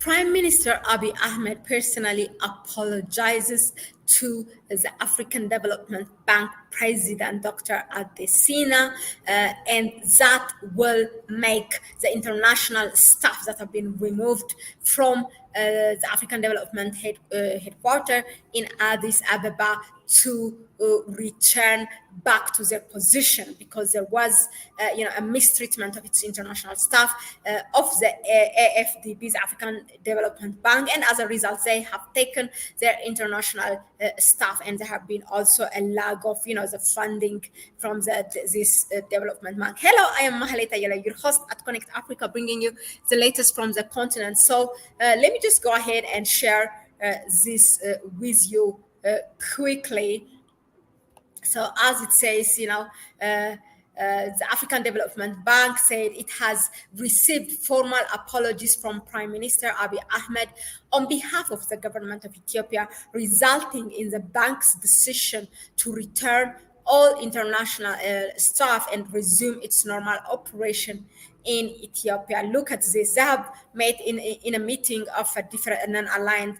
Prime Minister Abiy Ahmed personally apologizes to the African Development Bank President Dr. Adesina, and that will make the international staff that have been removed from the African Development headquarters in Addis Ababa to return back to their position, because there was a mistreatment of its international staff of the AfDB's African Development Bank, and as a result they have taken their international staff, and there have been also a lag of the funding from this development bank. Hello, I am Mahlet, Ayele, your host at Connect Africa, bringing you the latest from the continent. So let me just go ahead and share this with you quickly. So as it says, the African Development Bank said it has received formal apologies from Prime Minister Abiy Ahmed on behalf of the government of Ethiopia, resulting in the bank's decision to return all international staff and resume its normal operation in Ethiopia. Look at this. They have met in a meeting of a different non-aligned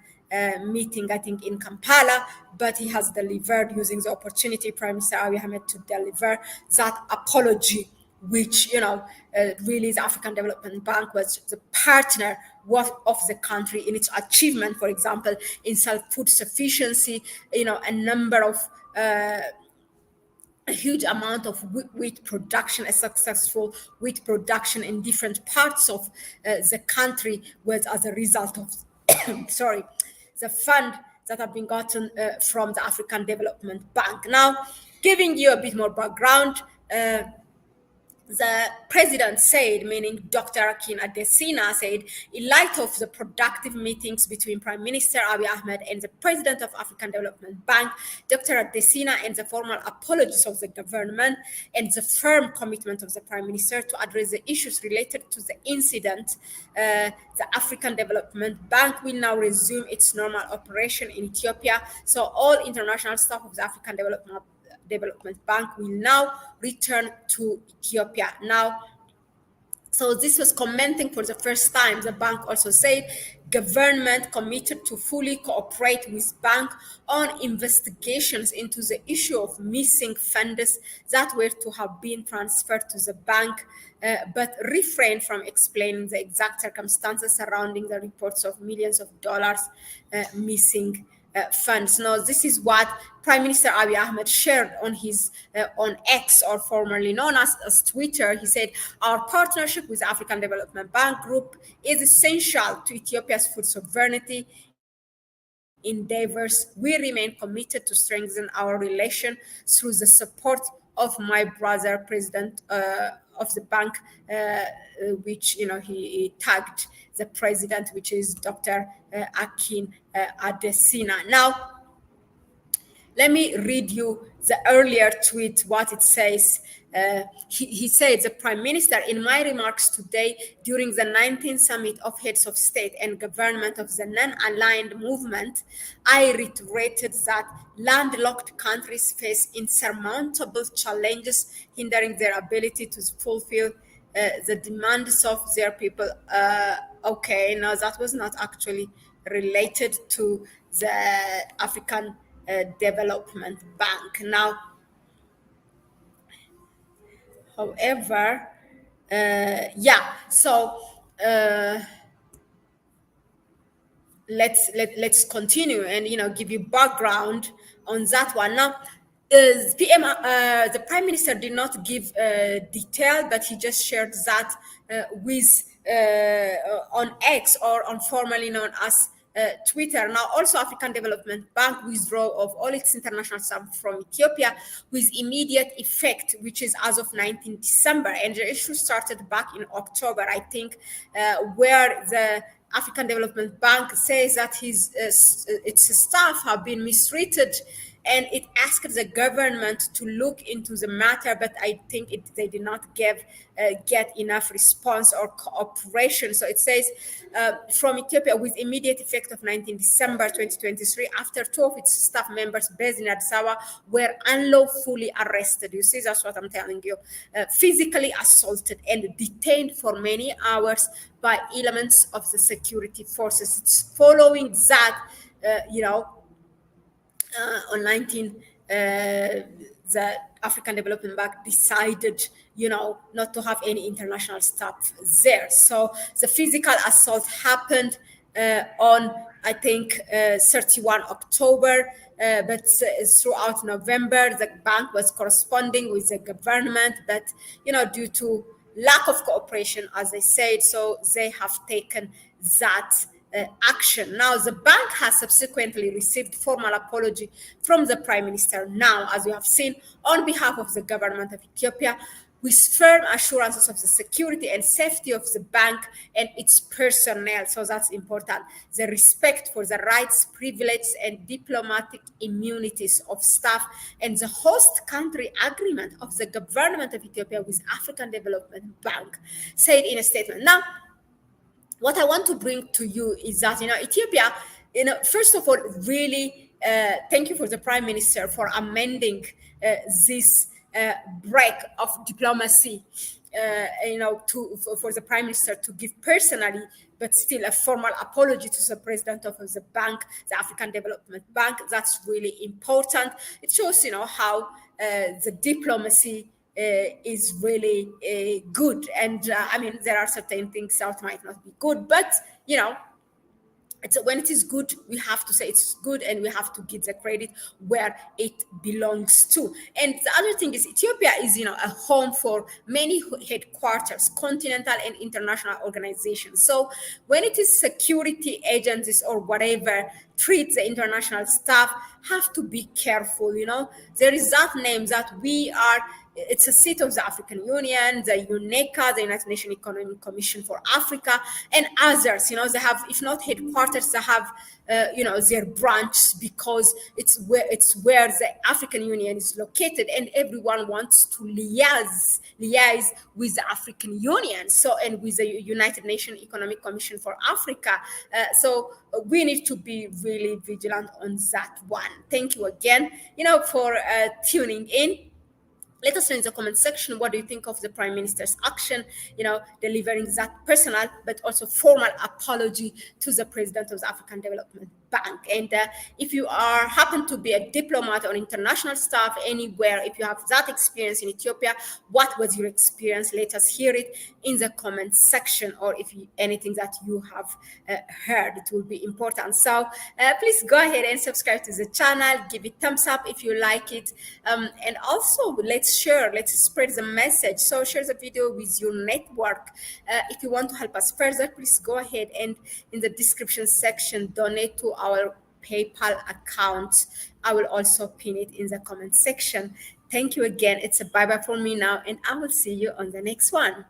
meeting, I think, in Kampala, but he has delivered, using the opportunity, Prime Minister Abiy Ahmed, to deliver that apology, which, really the African Development Bank was the partner of the country in its achievement, for example, in self-food sufficiency, a number of a huge amount of wheat production, a successful wheat production in different parts of the country was as a result of, the fund that have been gotten from the African Development Bank. Now, giving you a bit more background, the president said, meaning Dr. Akin Adesina said, in light of the productive meetings between Prime Minister Abiy Ahmed and the president of African Development Bank, Dr. Adesina, and the formal apologies of the government and the firm commitment of the Prime Minister to address the issues related to the incident, the African Development Bank will now resume its normal operation in Ethiopia. So all international staff of the African Development Bank will now return to Ethiopia. Now, so this was commenting for the first time. The bank also said government committed to fully cooperate with bank on investigations into the issue of missing funds that were to have been transferred to the bank, but refrained from explaining the exact circumstances surrounding the reports of millions of dollars missing funds. Now, this is what Prime Minister Abiy Ahmed shared on his on X, or formerly known as Twitter. He said, "Our partnership with African Development Bank Group is essential to Ethiopia's food sovereignty endeavors. We remain committed to strengthen our relation through the support of my brother, President of the bank," which he tagged the president, which is Dr. Akin Adesina. Now, let me read you the earlier tweet, what it says. He said, "The Prime Minister, in my remarks today during the 19th Summit of Heads of State and Government of the Non-Aligned Movement, I reiterated that landlocked countries face insurmountable challenges hindering their ability to fulfill the demands of their people." Okay, no, that was not actually related to the African Development Bank. Now, however, let's continue and give you background on that one. Now, the Prime Minister did not give detail, but he just shared that with on X, or on formerly known as Twitter. Now, also African Development Bank withdrew of all its international staff from Ethiopia with immediate effect, which is as of 19 December. And the issue started back in October, I think, where the African Development Bank says that its staff have been mistreated and it asked the government to look into the matter, but I think they did not get enough response or cooperation. So it says from Ethiopia, with immediate effect of 19 December 2023, after 2 of its staff members based in Addis Ababa were unlawfully arrested. You see, that's what I'm telling you. Physically assaulted and detained for many hours by elements of the security forces. It's following that, on 19, the African Development Bank decided, not to have any international staff there. So the physical assault happened on, I think, 31 October, but throughout November, the bank was corresponding with the government, but, due to lack of cooperation, as I said, so they have taken that action. Now, the bank has subsequently received formal apology from the Prime Minister now, as we have seen, on behalf of the government of Ethiopia, with firm assurances of the security and safety of the bank and its personnel. So that's important. The respect for the rights, privileges, and diplomatic immunities of staff, and the host country agreement of the government of Ethiopia with African Development Bank, said in a statement. Now, what I want to bring to you is that, Ethiopia, first of all, really thank you for the Prime Minister for amending this break of diplomacy, for the Prime Minister to give personally, but still a formal apology to the president of the bank, the African Development Bank. That's really important. It shows, how the diplomacy is really good. And there are certain things that might not be good, but when it is good, we have to say it's good, and we have to give the credit where it belongs to. And the other thing is, Ethiopia is, a home for many headquarters, continental and international organizations. So when it is security agencies or whatever treat the international staff, have to be careful. There is that name that it's a seat of the African Union, the UNECA, the United Nations Economic Commission for Africa, and others. They have, if not headquarters, they have, their branches, because it's where the African Union is located, and everyone wants to liaise with the African Union, and with the United Nations Economic Commission for Africa. So we need to be really vigilant on that one. Thank you again, for tuning in. Let us know in the comment section, what do you think of the Prime Minister's action, delivering that personal but also formal apology to the President of the African Development Bank. And if you happen to be a diplomat or international staff anywhere, if you have that experience in Ethiopia, what was your experience? Let us hear it in the comment section, or if anything that you have heard, it will be important. So please go ahead and subscribe to the channel, give it thumbs up if you like it, and also let's spread the message. So share the video with your network. If you want to help us further, please go ahead and in the description section donate to our PayPal account. I will also pin it in the comment section. Thank you again. It's a bye-bye for me now, and I will see you on the next one.